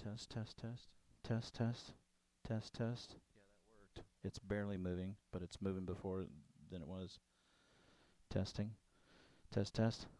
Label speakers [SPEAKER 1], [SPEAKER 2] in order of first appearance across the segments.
[SPEAKER 1] Test, test, test, test, test, test, test. Yeah, that worked. It's barely moving, but it's moving before than it was. Testing. Test, test. Yes.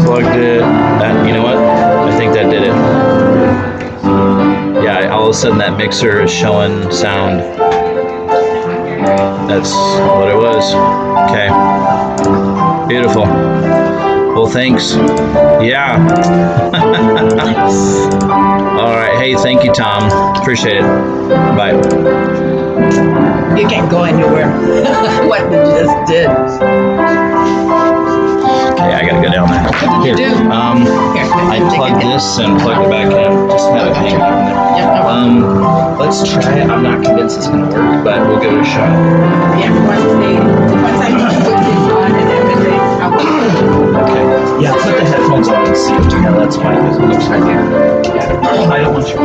[SPEAKER 1] Plugged it. You know what? I think that did it. Yeah, all of a sudden that mixer is showing sound. That's what it was. Okay. Beautiful. Well, thanks. Yeah. All right. Hey, thank you, Tom. Appreciate it. Bye.
[SPEAKER 2] You can't go anywhere. What you just did.
[SPEAKER 1] Okay, I gotta go down there.
[SPEAKER 2] What did you do?
[SPEAKER 1] I plugged this and plugged it back in. Just have it hanging out in there.
[SPEAKER 2] Yeah,
[SPEAKER 1] Let's try it. I'm not convinced it's gonna work, but we'll give it a shot.
[SPEAKER 2] yeah, once I put this on and everything, I will.
[SPEAKER 1] Okay. Yeah, put the headphones on and see it. Yeah, that's fine. Because it looks right there. Yeah. I don't want you.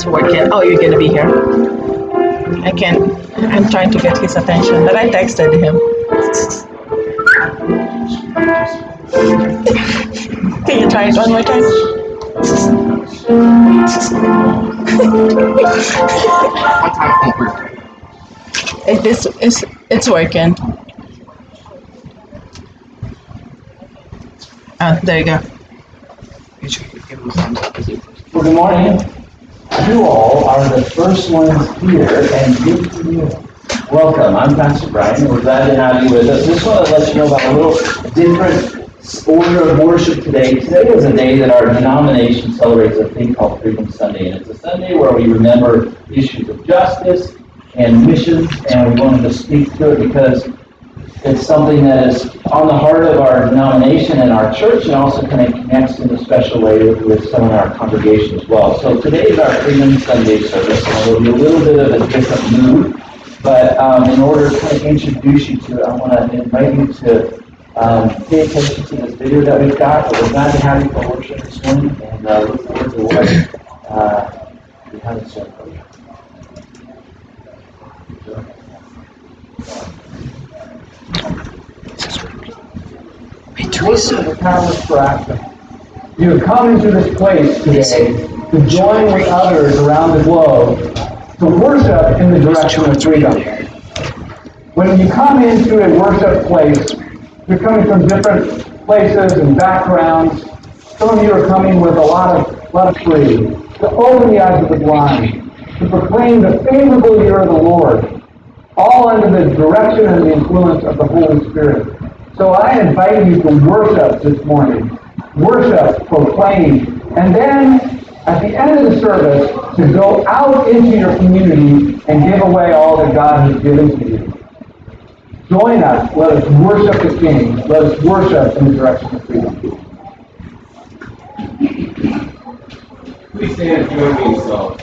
[SPEAKER 2] it's working. Oh, you're gonna be here. I can't. I'm trying to get his attention, but I texted him. Can you try it one more time?
[SPEAKER 3] One time won't work.
[SPEAKER 2] It's working. There you go.
[SPEAKER 3] You should give him a thumbs up as you first.
[SPEAKER 4] Well, good morning. You all are the first ones here, and good for you. Welcome. I'm Pastor Brian, and we're glad to have you with us. Just want to let you know about a little different order of worship today. Today is a day that our denomination celebrates a thing called Freedom Sunday, and it's a Sunday where we remember issues of justice and missions, and we wanted to speak to it because it's something that is on the heart of our denomination and our church, and also kind of connects in a special way with some of our congregation as well. So today is our Freedom Sunday service, and it'll be a little bit of a different mood. But in order to kind of introduce you to it, I want to invite you to pay attention to this video that we've got. We're glad to have you for worship this morning, and look forward to what we have in store for you. Worship is a catalyst for action. You have come into this place today to join with others around the globe to worship in the direction of freedom. When you come into a worship place, you're coming from different places and backgrounds. Some of you are coming with a lot of freedom to open the eyes of the blind, to proclaim the favorable year of the Lord, all under the direction and the influence of the Holy Spirit. So I invite you to worship this morning. Worship, proclaim, and then at the end of the service to go out into your community and give away all that God has given to you. Join us. Let us worship the King. Let us worship in the direction of freedom. Please stand and join me in song.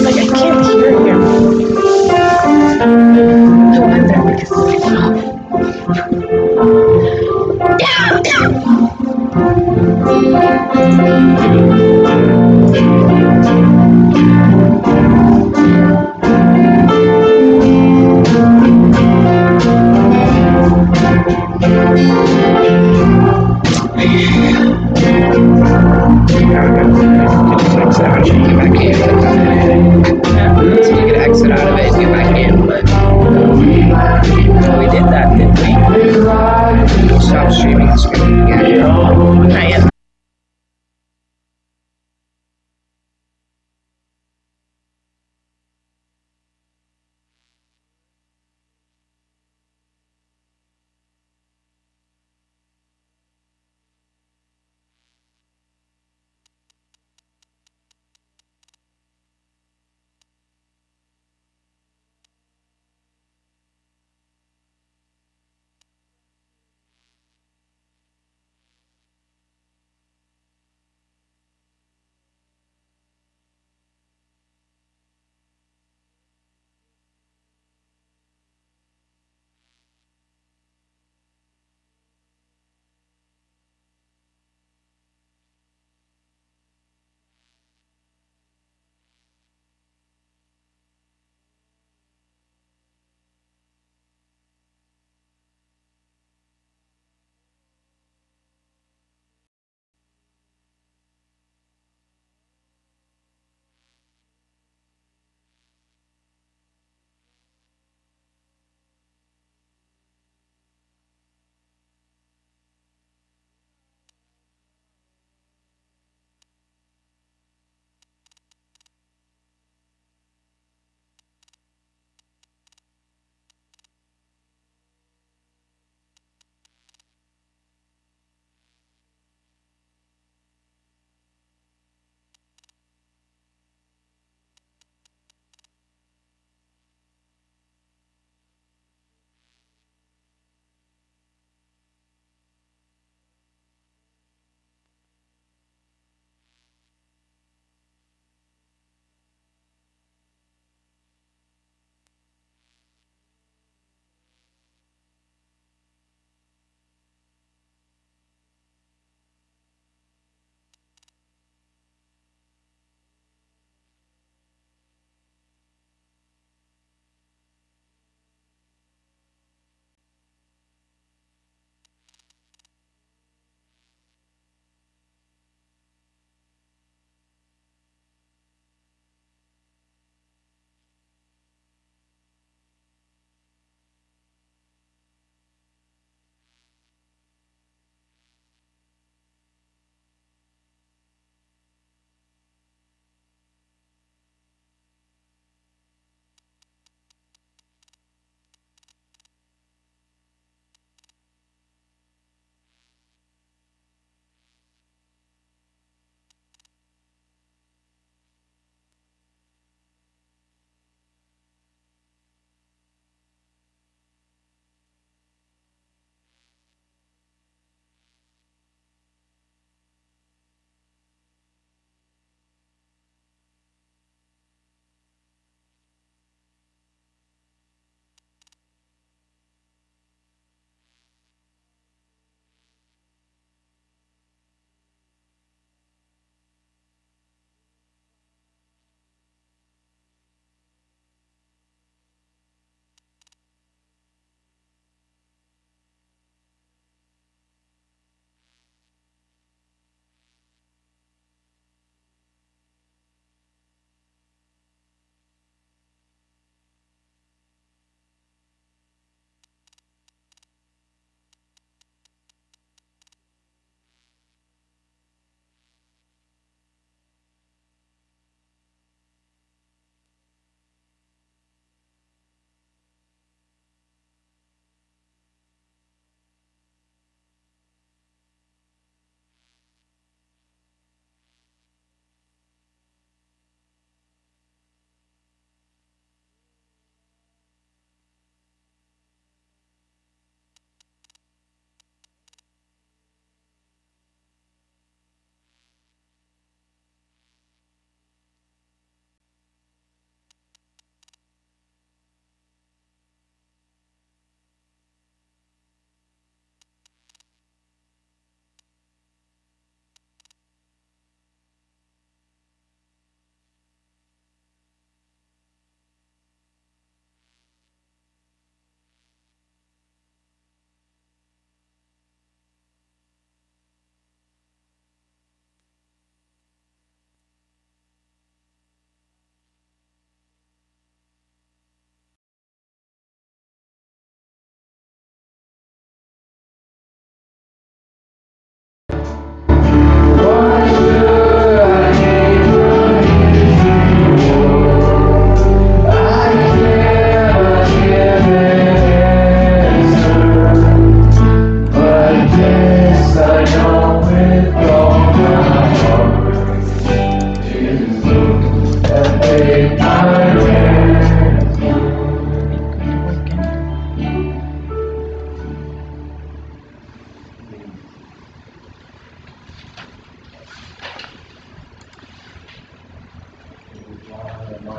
[SPEAKER 2] Like I can't hear him. I wonder because it's off. So you could exit out of it and get back in, but we did that, didn't we? Stop streaming the screen again. Not yet.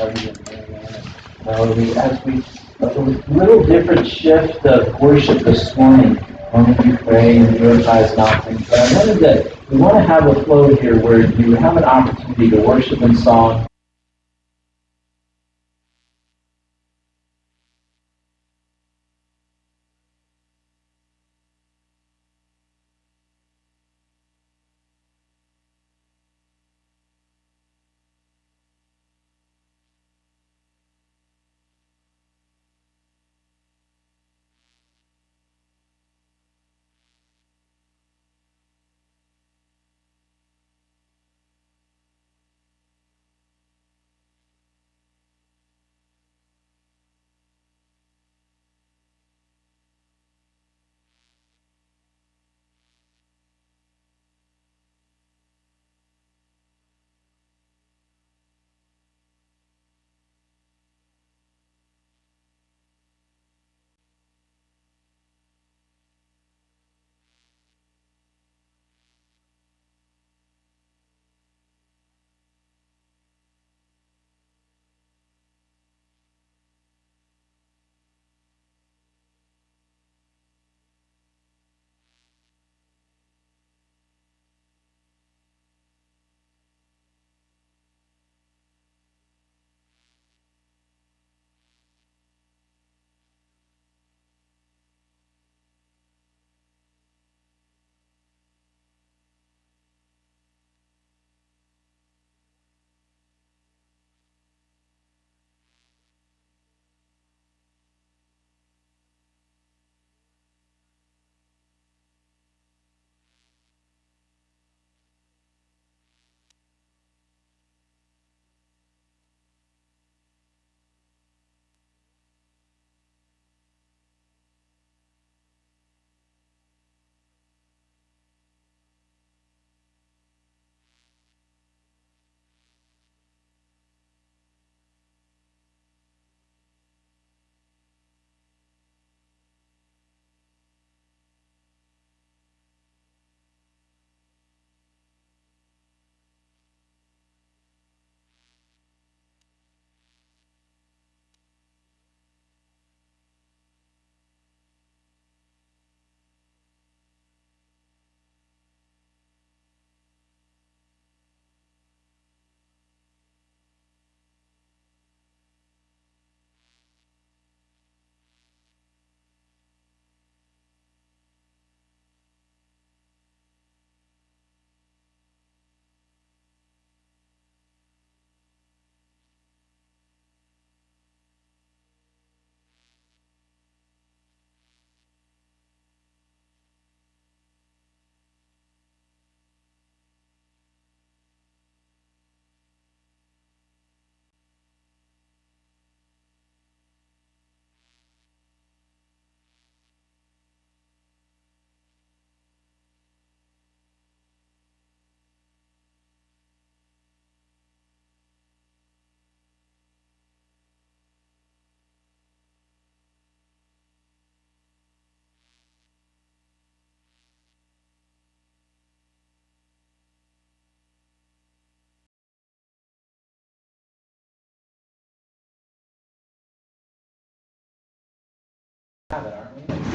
[SPEAKER 4] As we, a little different shift of worship this morning. Normally you pray and do your tithes and offerings, but I wanted to, we want to have a flow here where you have an opportunity to worship in song.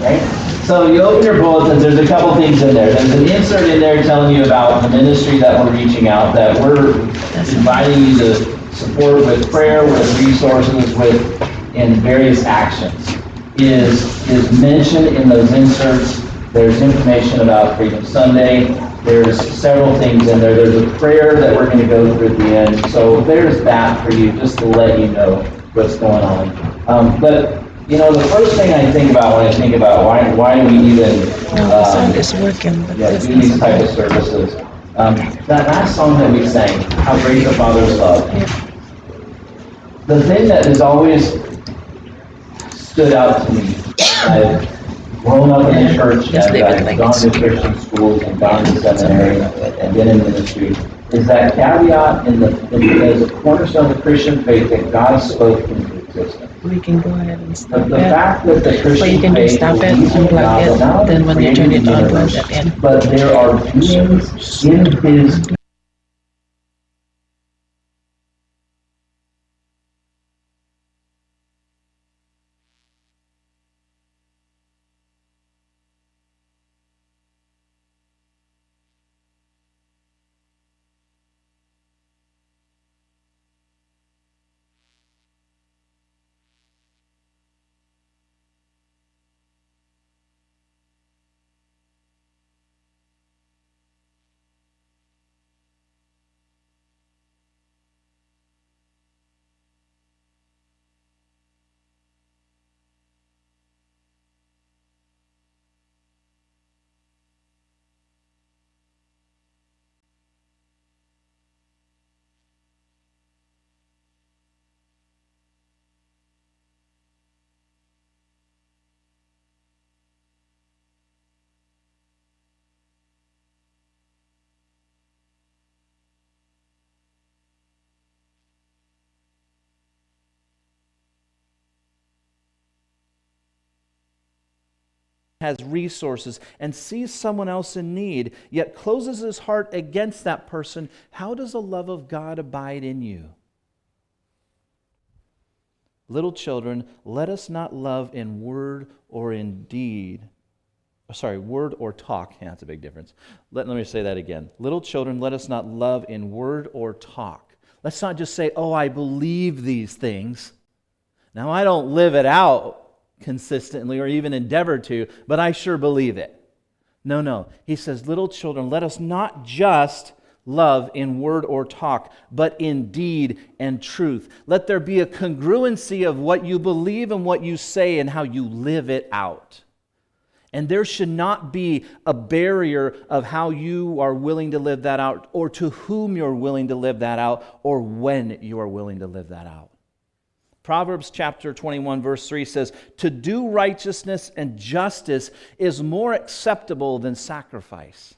[SPEAKER 4] Right? So you open your bulletins, there's a couple things in there. There's an insert in there telling you about the ministry that we're reaching out, that we're inviting you to support with prayer, with resources, with in various actions. Is mentioned in those inserts. There's information about Freedom Sunday. There's several things in there. There's a prayer that we're going to go through at the end. So there's that for you, just to let you know what's going on. But you know, the first thing I think about when I think about why do we even do these type of services, that last song that we sang, How Great the Father's Love, the thing that has always stood out to me, I've grown up in the church, and I've gone to Christian schools and gone to seminary and been in ministry, is that caveat as a cornerstone of the Christian faith that God spoke into existence.
[SPEAKER 2] We can go ahead and stop
[SPEAKER 4] The
[SPEAKER 2] it.
[SPEAKER 4] fact that the Christian
[SPEAKER 2] But you can just
[SPEAKER 4] faith
[SPEAKER 2] stop it,
[SPEAKER 4] believes in
[SPEAKER 2] unplug
[SPEAKER 4] God,
[SPEAKER 2] it,
[SPEAKER 4] but not
[SPEAKER 2] then when you turn it
[SPEAKER 4] created
[SPEAKER 2] on,
[SPEAKER 4] the
[SPEAKER 2] plug
[SPEAKER 4] universe,
[SPEAKER 2] that in.
[SPEAKER 4] but there are beings in His
[SPEAKER 1] has resources and sees someone else in need, yet closes his heart against that person, how does the love of God abide in you? Little children, let us not love in word or in deed. Word or talk. Yeah, that's a big difference. Let me say that again. Little children, let us not love in word or talk. Let's not just say, oh, I believe these things. Now, I don't live it out consistently or even endeavor to, but I sure believe it. No. He says, little children, let us not just love in word or talk, but in deed and truth. Let there be a congruency of what you believe and what you say and how you live it out. And there should not be a barrier of how you are willing to live that out, or to whom you're willing to live that out, or when you are willing to live that out. Proverbs chapter 21 verse 3 says, to do righteousness and justice is more acceptable than sacrifice.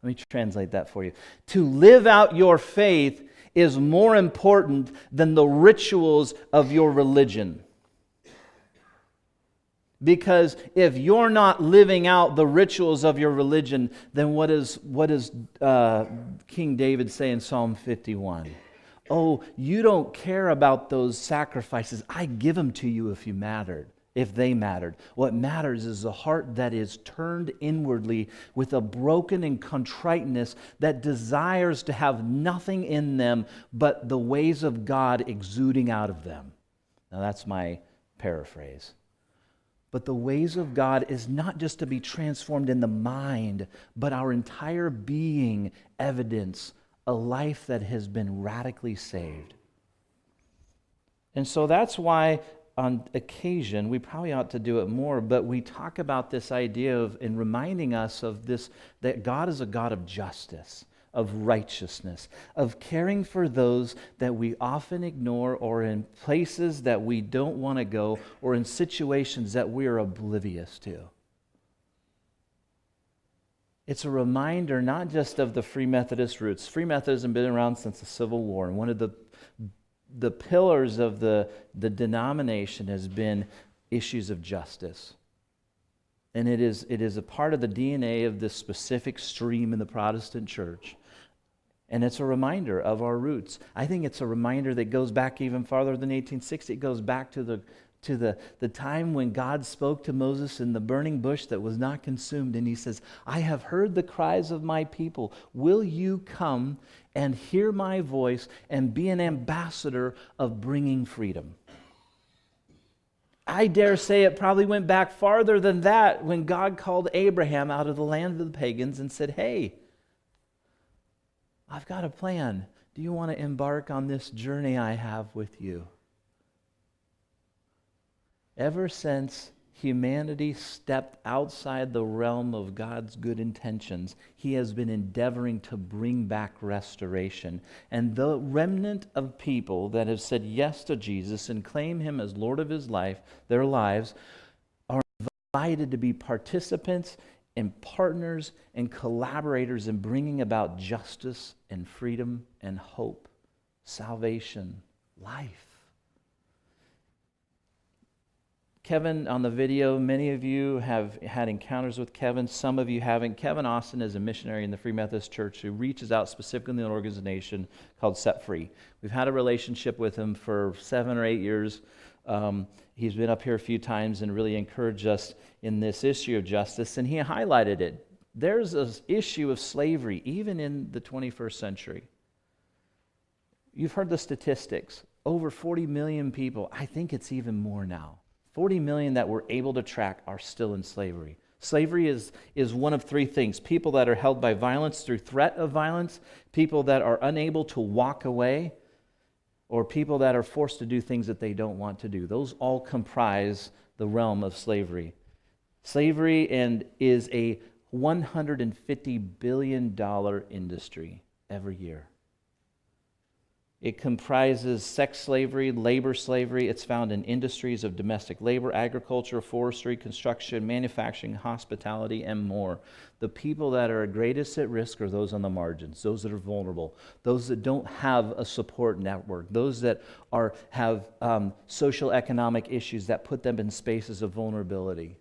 [SPEAKER 1] Let me translate that for you. To live out your faith is more important than the rituals of your religion. Because if you're not living out the rituals of your religion, then what does King David say in Psalm 51? Oh, you don't care about those sacrifices. I give them to you if they mattered. What matters is a heart that is turned inwardly with a broken and contriteness that desires to have nothing in them but the ways of God exuding out of them. Now that's my paraphrase. But the ways of God is not just to be transformed in the mind, but our entire being evidence a life that has been radically saved. And so that's why on occasion, we probably ought to do it more, but we talk about this idea of, in reminding us of this, that God is a God of justice, of righteousness, of caring for those that we often ignore, or in places that we don't want to go, or in situations that we are oblivious to. It's a reminder not just of the Free Methodist roots. Free Methodism has been around since the Civil War, and one of the pillars of the denomination has been issues of justice. And it is a part of the DNA of this specific stream in the Protestant church. And it's a reminder of our roots. I think it's a reminder that goes back even farther than 1860. It goes back to the time when God spoke to Moses in the burning bush that was not consumed. And he says, I have heard the cries of my people. Will you come and hear my voice and be an ambassador of bringing freedom? I dare say it probably went back farther than that when God called Abraham out of the land of the pagans and said, hey, I've got a plan. Do you want to embark on this journey I have with you? Ever since humanity stepped outside the realm of God's good intentions, he has been endeavoring to bring back restoration. And the remnant of people that have said yes to Jesus and claim him as Lord of their lives, are invited to be participants and partners and collaborators in bringing about justice and freedom and hope, salvation, life. Kevin, on the video, many of you have had encounters with Kevin. Some of you haven't. Kevin Austin is a missionary in the Free Methodist Church who reaches out specifically in an organization called Set Free. We've had a relationship with him for 7 or 8 years. He's been up here a few times and really encouraged us in this issue of justice, and he highlighted it. There's an issue of slavery even in the 21st century. You've heard the statistics. Over 40 million people, I think it's even more now. 40 million that we're able to track are still in slavery. Slavery is one of 3 things. People that are held by violence through threat of violence, people that are unable to walk away, or people that are forced to do things that they don't want to do. Those all comprise the realm of slavery. Slavery is a $150 billion industry every year. It comprises sex slavery, labor slavery. It's found in industries of domestic labor, agriculture, forestry, construction, manufacturing, hospitality, and more. The people that are greatest at risk are those on the margins, those that are vulnerable, those that don't have a support network, those that have social economic issues that put them in spaces of vulnerability.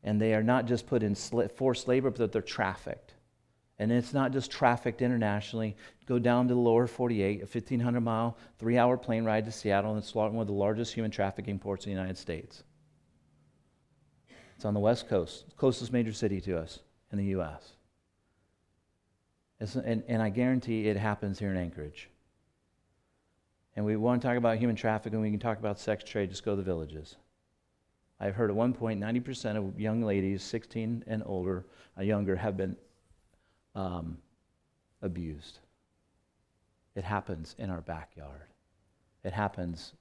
[SPEAKER 1] And they are not just put in forced labor, but they're trafficked. And it's not just trafficked internationally. Go down to the lower 48, a 1,500-mile, 3-hour plane ride to Seattle, and it's one of the largest human trafficking ports in the United States. It's on the West Coast, closest major city to us in the U.S. And I guarantee it happens here in Anchorage. And we want to talk about human trafficking, we can talk about sex trade, just go to the villages. I've heard at one point 90% of young ladies, 16 and older, younger, have been abused. It happens in our backyard. It happens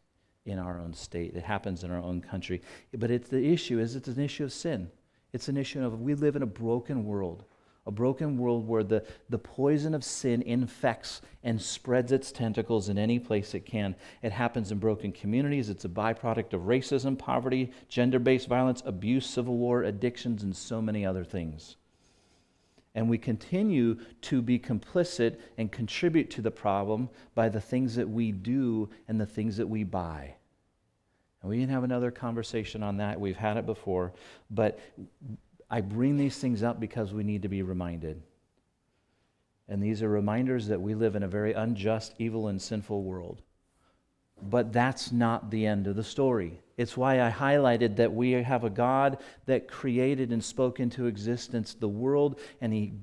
[SPEAKER 1] in our own state. It happens in our own country. But it's an issue of sin. It's an issue of we live in a broken world where the poison of sin infects and spreads its tentacles in any place it can. It happens in broken communities. It's a byproduct of racism, poverty, gender-based violence, abuse, civil war, addictions, and so many other things. And we continue to be complicit and contribute to the problem by the things that we do and the things that we buy. And we can have another conversation on that. We've had it before. But I bring these things up because we need to be reminded. And these are reminders that we live in a very unjust, evil, and sinful world. But that's not the end of the story. It's why I highlighted that we have a God that created and spoke into existence the world, and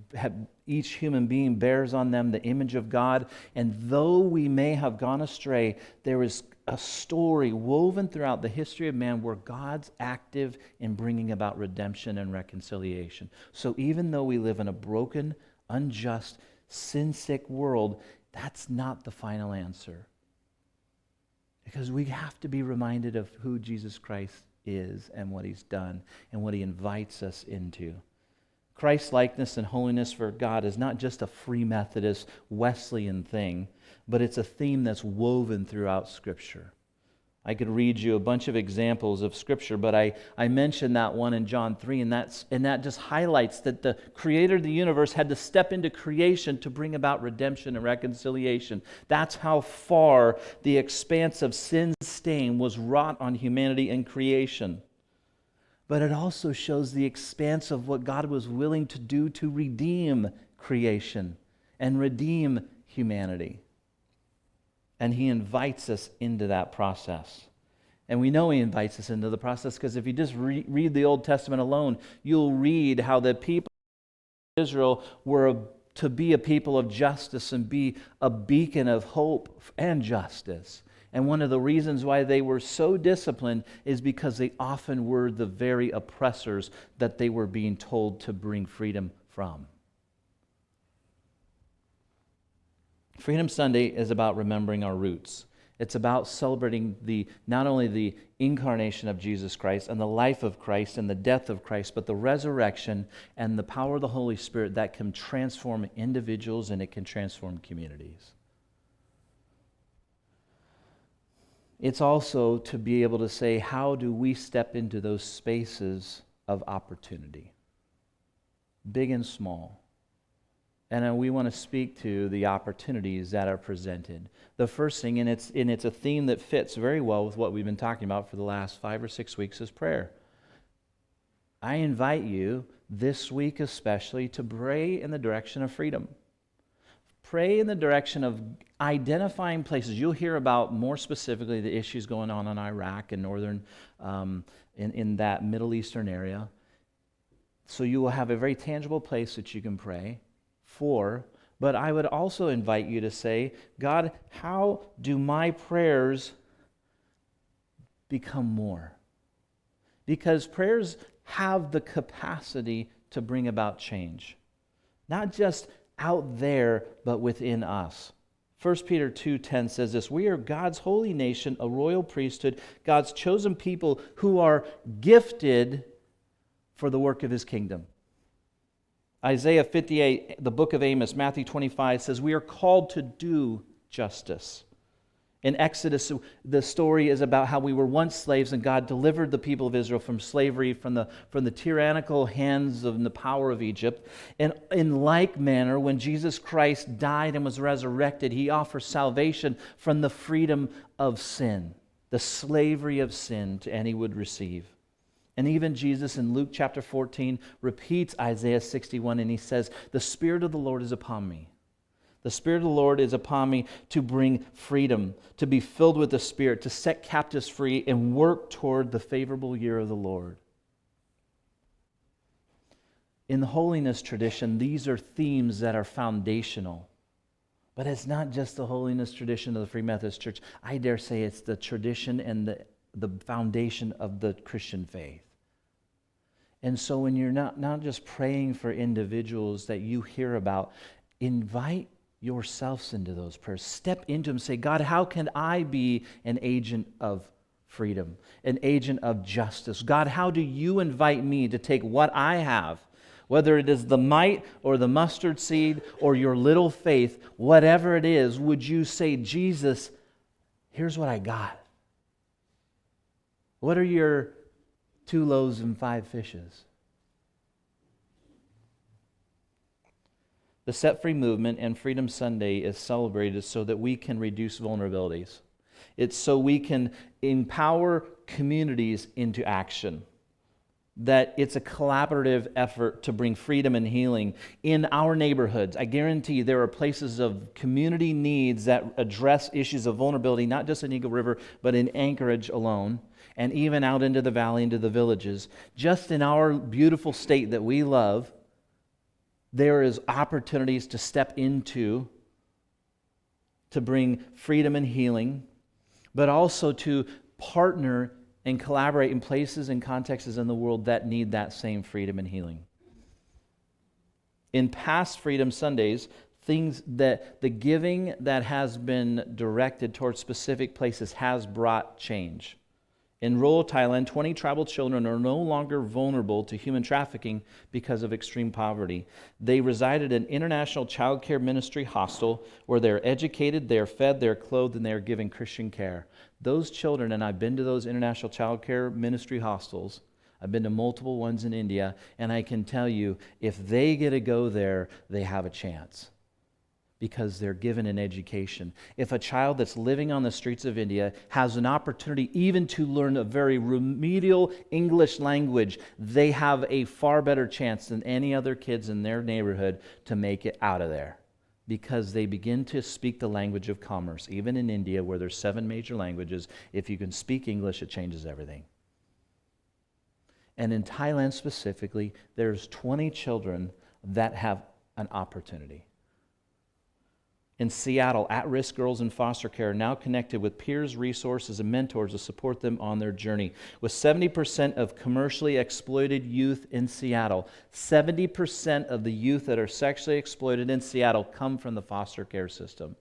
[SPEAKER 1] each human being bears on them the image of God. And though we may have gone astray, there is a story woven throughout the history of man where God's active in bringing about redemption and reconciliation. So even though we live in a broken, unjust, sin-sick world, that's not the final answer. Because we have to be reminded of who Jesus Christ is and what he's done and what he invites us into. Christ-likeness and holiness for God is not just a Free Methodist Wesleyan thing, but it's a theme that's woven throughout Scripture. I could read you a bunch of examples of Scripture, but I mentioned that one in John 3, and that just highlights that the Creator of the universe had to step into creation to bring about redemption and reconciliation. That's how far the expanse of sin's stain was wrought on humanity and creation. But it also shows the expanse of what God was willing to do to redeem creation and redeem humanity. And he invites us into that process. And we know he invites us into the process because if you just read the Old Testament alone, you'll read how the people of Israel were to be a people of justice and be a beacon of hope and justice. And one of the reasons why they were so disciplined is because they often were the very oppressors that they were being told to bring freedom from. Freedom Sunday is about remembering our roots. It's about celebrating not only the incarnation of Jesus Christ and the life of Christ and the death of Christ, but the resurrection and the power of the Holy Spirit that can transform individuals and it can transform communities. It's also to be able to say, how do we step into those spaces of opportunity, big and small? And we want to speak to the opportunities that are presented. The first thing, and it's a theme that fits very well with what we've been talking about for the last 5 or 6 weeks, is prayer. I invite you this week especially to pray in the direction of freedom. Pray in the direction of identifying places. You'll hear about more specifically the issues going on in Iraq and northern, in that Middle Eastern area. So you will have a very tangible place that you can pray for. But I would also invite you to say, God, how do my prayers become more? Because prayers have the capacity to bring about change. Not just out there, but within us. 1 Peter 2:10 says this, we are God's holy nation, a royal priesthood, God's chosen people who are gifted for the work of his kingdom. Isaiah 58, the book of Amos, Matthew 25 says we are called to do justice. In Exodus, the story is about how we were once slaves and God delivered the people of Israel from slavery, from the tyrannical hands of the power of Egypt. And in like manner, when Jesus Christ died and was resurrected, he offers salvation from the freedom of sin, the slavery of sin, and he would receive. And even Jesus in Luke chapter 14 repeats Isaiah 61, and he says, "The Spirit of the Lord is upon me. The Spirit of the Lord is upon me to bring freedom, to be filled with the Spirit, to set captives free, and work toward the favorable year of the Lord." In the holiness tradition, these are themes that are foundational. But it's not just the holiness tradition of the Free Methodist Church. I dare say it's the tradition and the foundation of the Christian faith. And so when you're not just praying for individuals that you hear about, invite yourselves into those prayers. Step into them. Say, "God, how can I be an agent of freedom, an agent of justice? God, how do you invite me to take what I have, whether it is the mite or the mustard seed or your little faith, whatever it is, would you say, 'Jesus, here's what I got'? What are your 2 loaves and 5 fishes?" The Set Free movement and Freedom Sunday is celebrated so that we can reduce vulnerabilities. It's so we can empower communities into action. That it's a collaborative effort to bring freedom and healing in our neighborhoods. I guarantee there are places of community needs that address issues of vulnerability, not just in Eagle River, but in Anchorage alone, and even out into the valley, into the villages. Just in our beautiful state that we love, there is opportunities to step into to bring freedom and healing, but also to partner and collaborate in places and contexts in the world that need that same freedom and healing. In past Freedom Sundays, things that the giving that has been directed towards specific places has brought change. In rural Thailand, 20 tribal children are no longer vulnerable to human trafficking because of extreme poverty. They resided in International Child Care Ministry hostel where they're educated, they're fed, they're clothed, and they're given Christian care. Those children, and I've been to those International Child Care Ministry hostels, I've been to multiple ones in India, and I can tell you, if they get to go there, they have a chance. Because they're given an education. If a child that's living on the streets of India has an opportunity even to learn a very remedial English language, they have a far better chance than any other kids in their neighborhood to make it out of there. Because they begin to speak the language of commerce. Even in India, where there's 7 major languages, if you can speak English, it changes everything. And in Thailand specifically, there's 20 children that have an opportunity. In Seattle, at-risk girls in foster care are now connected with peers, resources, and mentors to support them on their journey. With 70% of commercially exploited youth in Seattle, 70% of the youth that are sexually exploited in Seattle come from the foster care system.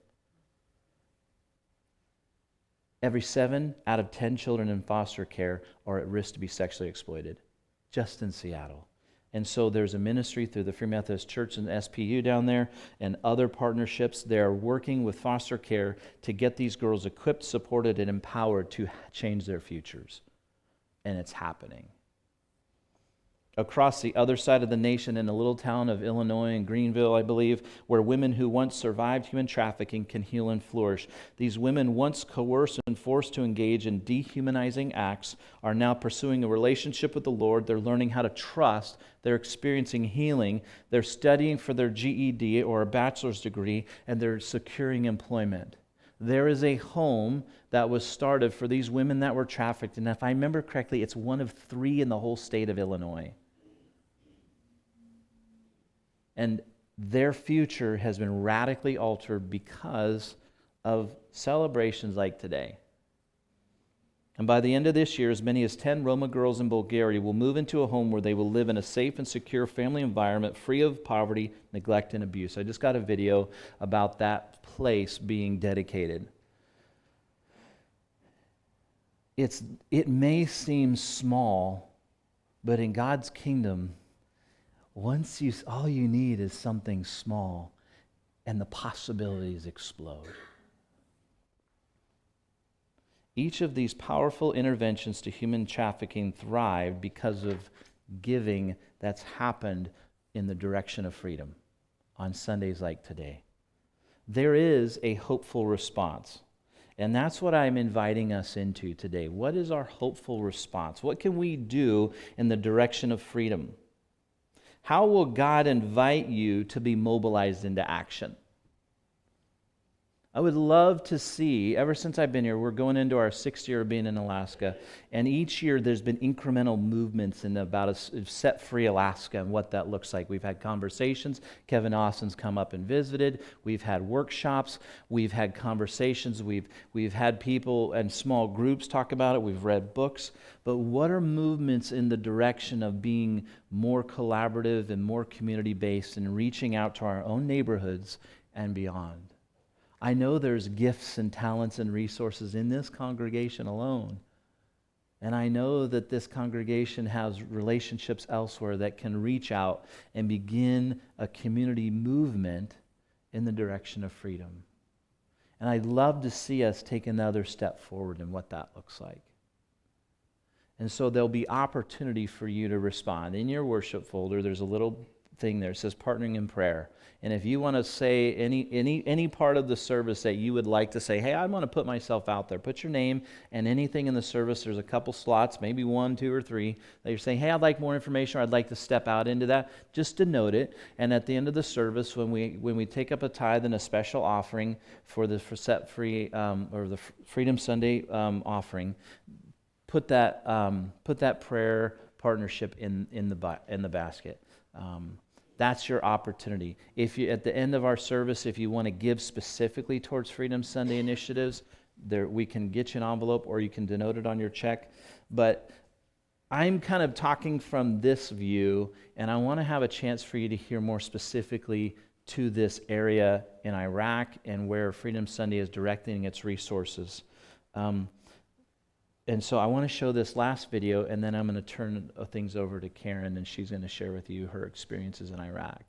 [SPEAKER 1] Every 7 out of 10 children in foster care are at risk to be sexually exploited, just in Seattle. And so there's a ministry through the Free Methodist Church and SPU down there and other partnerships. They're working with foster care to get these girls equipped, supported, and empowered to change their futures. And it's happening. Across the other side of the nation in a little town of Illinois, in Greenville, I believe, where women who once survived human trafficking can heal and flourish. These women, once coerced and forced to engage in dehumanizing acts, are now pursuing a relationship with the Lord. They're learning how to trust. They're experiencing healing. They're studying for their GED or a bachelor's degree, and they're securing employment. There is a home that was started for these women that were trafficked, and if I remember correctly, it's one of 3 in the whole state of Illinois. And their future has been radically altered because of celebrations like today. And by the end of this year, as many as 10 Roma girls in Bulgaria will move into a home where they will live in a safe and secure family environment free of poverty, neglect, and abuse. I just got a video about that place being dedicated. It may seem small, but in God's kingdom, all you need is something small, and the possibilities explode. Each of these powerful interventions to human trafficking thrived because of giving that's happened in the direction of freedom on Sundays like today. There is a hopeful response. And that's what I'm inviting us into today. What is our hopeful response? What can we do in the direction of freedom? How will God invite you to be mobilized into action? I would love to see, ever since I've been here, we're going into our 6th year of being in Alaska, and each year there's been incremental movements in about a set-free Alaska and what that looks like. We've had conversations. Kevin Austin's come up and visited. We've had workshops. We've had conversations. We've had people and small groups talk about it. We've read books. But what are movements in the direction of being more collaborative and more community-based and reaching out to our own neighborhoods and beyond? I know there's gifts and talents and resources in this congregation alone. And I know that this congregation has relationships elsewhere that can reach out and begin a community movement in the direction of freedom. And I'd love to see us take another step forward in what that looks like. And so there'll be opportunity for you to respond. In your worship folder, there's a little thing there. It says partnering in prayer. And if you want to say any part of the service that you would like to say, hey, I want to put myself out there, put your name and anything in the service. There's a couple slots, maybe 1, 2, or 3, that you're saying, hey, I'd like more information, or I'd like to step out into that. Just denote it. And at the end of the service, when we take up a tithe and a special offering for Set Free or the Freedom Sunday offering, put that prayer partnership in the basket. That's your opportunity. If you, at the end of our service, if you want to give specifically towards Freedom Sunday initiatives, we can get you an envelope, or you can denote it on your check. But I'm kind of talking from this view, and I want to have a chance for you to hear more specifically to this area in Iraq and where Freedom Sunday is directing its resources. And so I want to show this last video, and then I'm going to turn things over to Karen, and she's going to share with you her experiences in Iraq.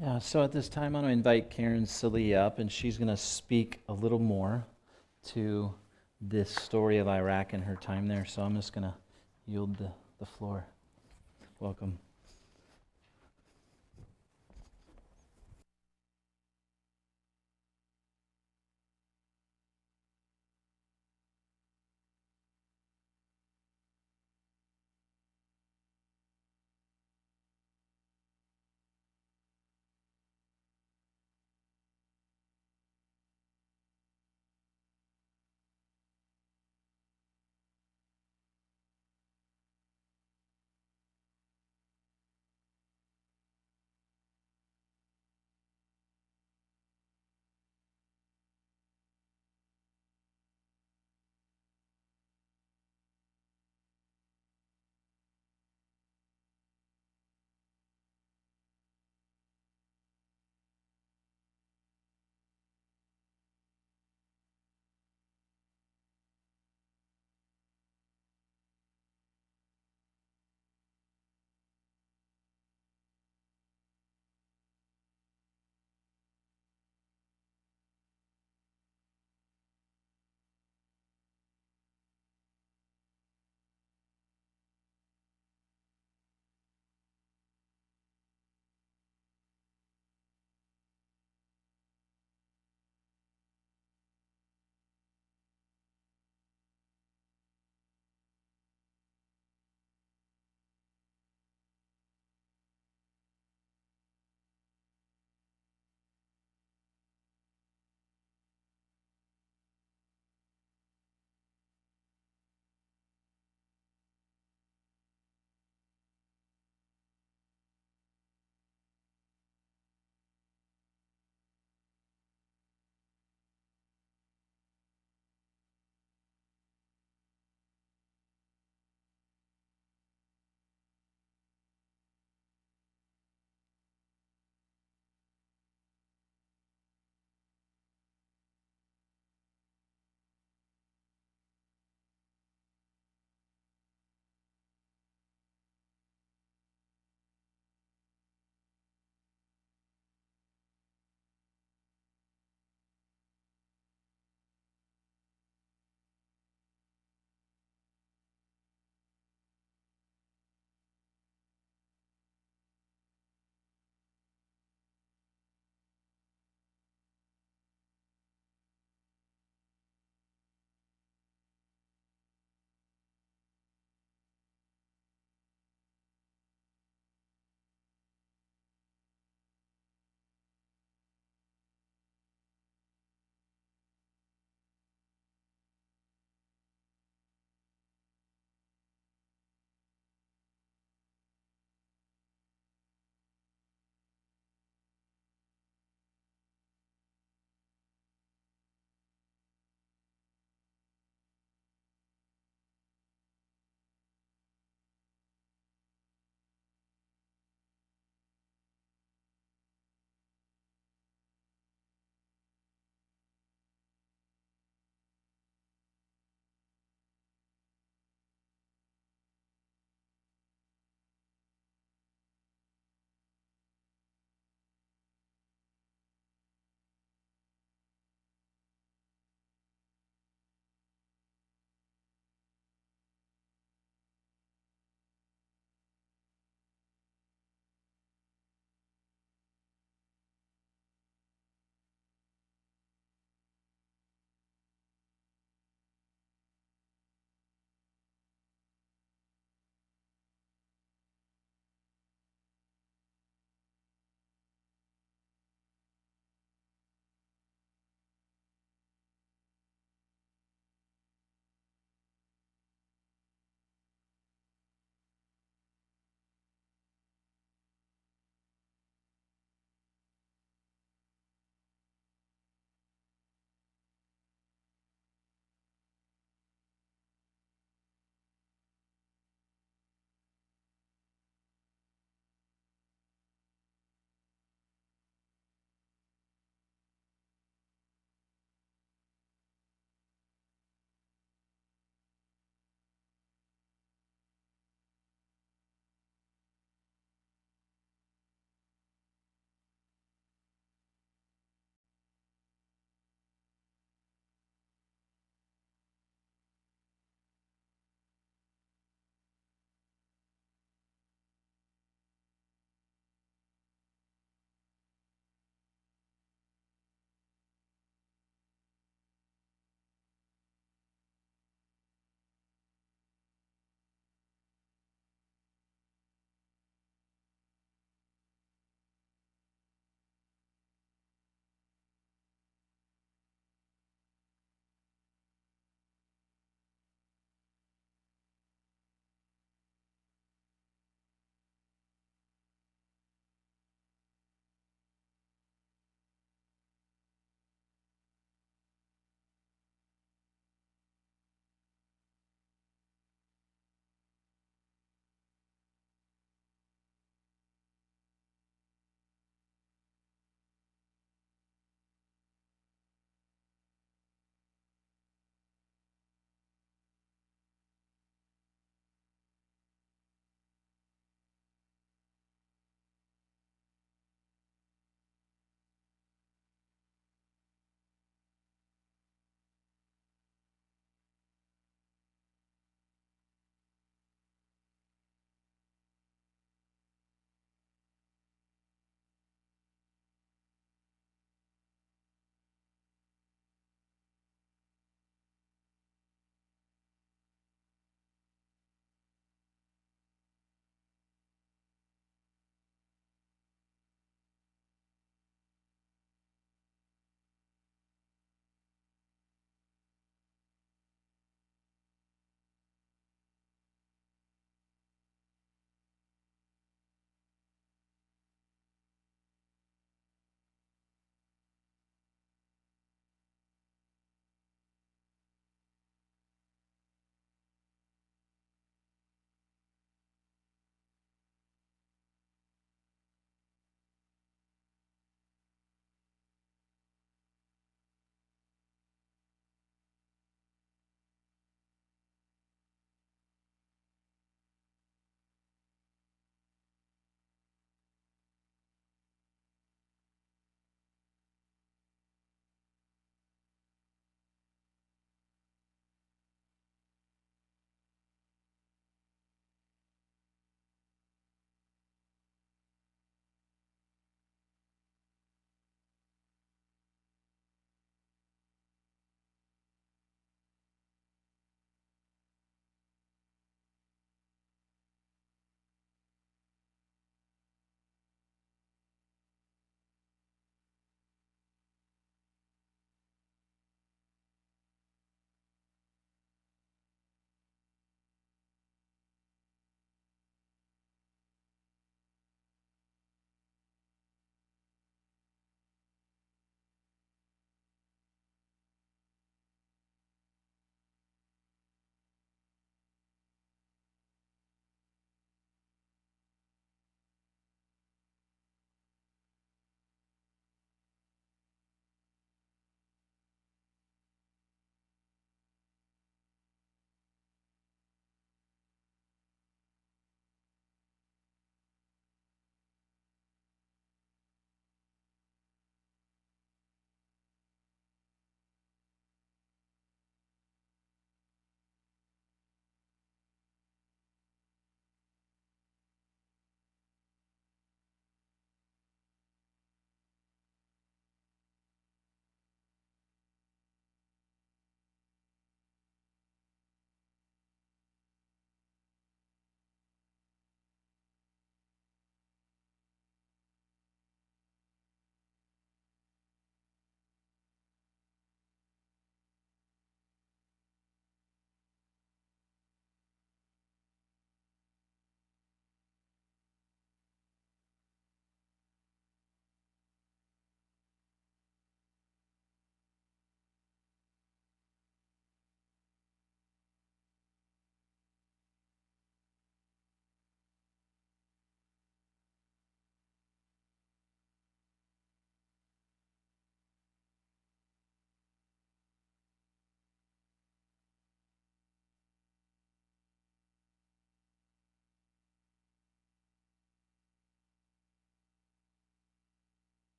[SPEAKER 1] Yeah, so at this time, I'm going to invite Karen Silly up, and she's going to speak a little more to this story of Iraq and her time there. So I'm just going to yield the floor. Welcome.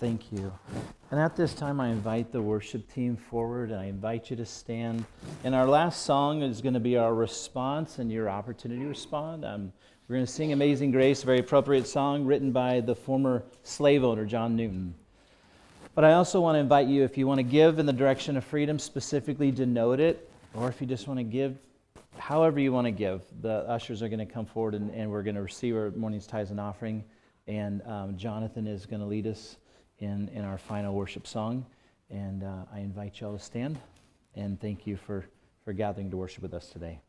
[SPEAKER 1] Thank you. And at this time, I invite the worship team forward, and I invite you to stand. And our last song is going to be our response and your opportunity to respond. We're going to sing Amazing Grace, a very appropriate song written by the former slave owner, John Newton. But I also want to invite you, if you want to give in the direction of freedom, specifically denote it, or if you just want to give however you want to give. The ushers are going to come forward, and we're going to receive our morning's tithes and offering. And Jonathan is going to lead us in our final worship song. And I invite you all to stand, and thank you for gathering to worship with us today.